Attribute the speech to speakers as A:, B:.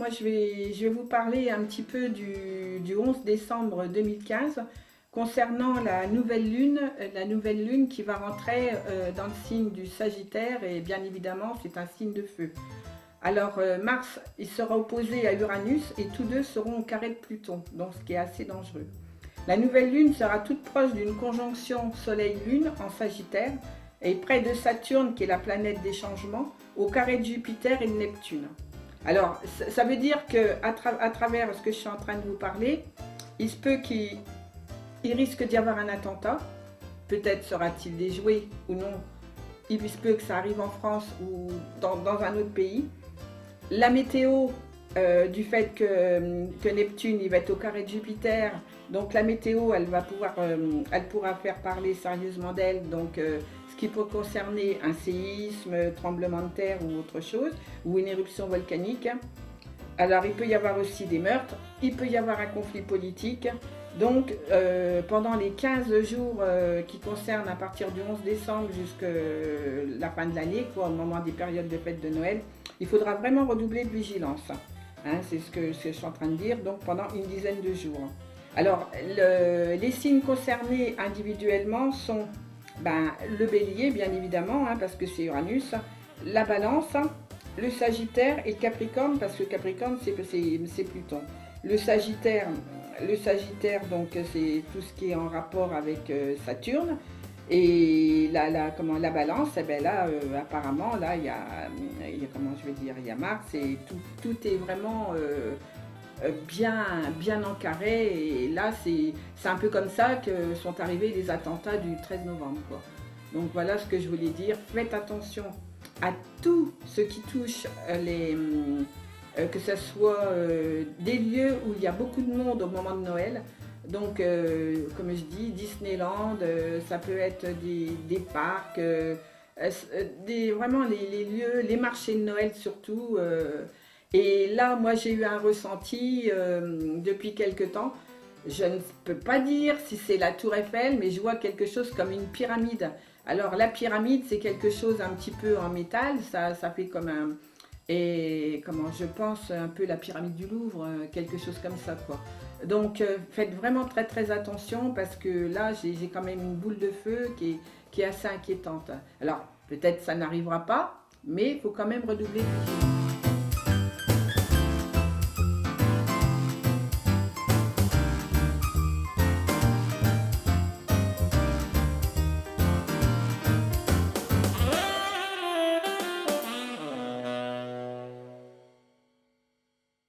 A: Moi je vais vous parler un petit peu du 11 décembre 2015 concernant la nouvelle lune qui va rentrer dans le signe du Sagittaire et bien évidemment c'est un signe de feu. Alors Mars il sera opposé à Uranus et tous deux seront au carré de Pluton, donc ce qui est assez dangereux. La nouvelle lune sera toute proche d'une conjonction Soleil-Lune en Sagittaire et près de Saturne qui est la planète des changements, au carré de Jupiter et de Neptune. Alors, ça veut dire qu'à travers ce que je suis en train de vous parler, il se peut qu'il risque d'y avoir un attentat. Peut-être sera-t-il déjoué ou non. Il se peut que ça arrive en France ou dans un autre pays. La météo, du fait que Neptune il va être au carré de Jupiter, donc la météo, elle pourra faire parler sérieusement d'elle. Donc, ce qui peut concerner un séisme, tremblement de terre ou autre chose, ou une éruption volcanique. Alors il peut y avoir aussi des meurtres, il peut y avoir un conflit politique. Donc pendant les 15 jours qui concernent à partir du 11 décembre jusqu'à la fin de l'année, au moment des périodes de fête de Noël, il faudra vraiment redoubler de vigilance. Hein, c'est ce que je suis en train de dire, donc pendant une dizaine de jours. Alors les signes concernés individuellement sont le bélier, bien évidemment, hein, parce que c'est Uranus, la balance, le sagittaire et le capricorne, parce que capricorne, c'est Pluton. Le sagittaire, donc, c'est tout ce qui est en rapport avec Saturne. Et la balance, eh ben là, apparemment, là, il y a, il y a Mars, et tout est vraiment bien encarré, et là c'est un peu comme ça que sont arrivés les attentats du 13 novembre quoi. Donc voilà ce que je voulais dire, faites attention à tout ce qui touche que ce soit des lieux où il y a beaucoup de monde au moment de Noël. Donc comme je dis, Disneyland, ça peut être des parcs, vraiment les lieux, les marchés de Noël surtout. Et là, moi, j'ai eu un ressenti depuis quelque temps. Je ne peux pas dire si c'est la Tour Eiffel, mais je vois quelque chose comme une pyramide. Alors, la pyramide, c'est quelque chose un petit peu en métal. Ça fait comme un... Et comment je pense, un peu la pyramide du Louvre, quelque chose comme ça, quoi. Donc, faites vraiment très, très attention parce que là, j'ai quand même une boule de feu qui est assez inquiétante. Alors, peut-être ça n'arrivera pas, mais il faut quand même redoubler de vigilance.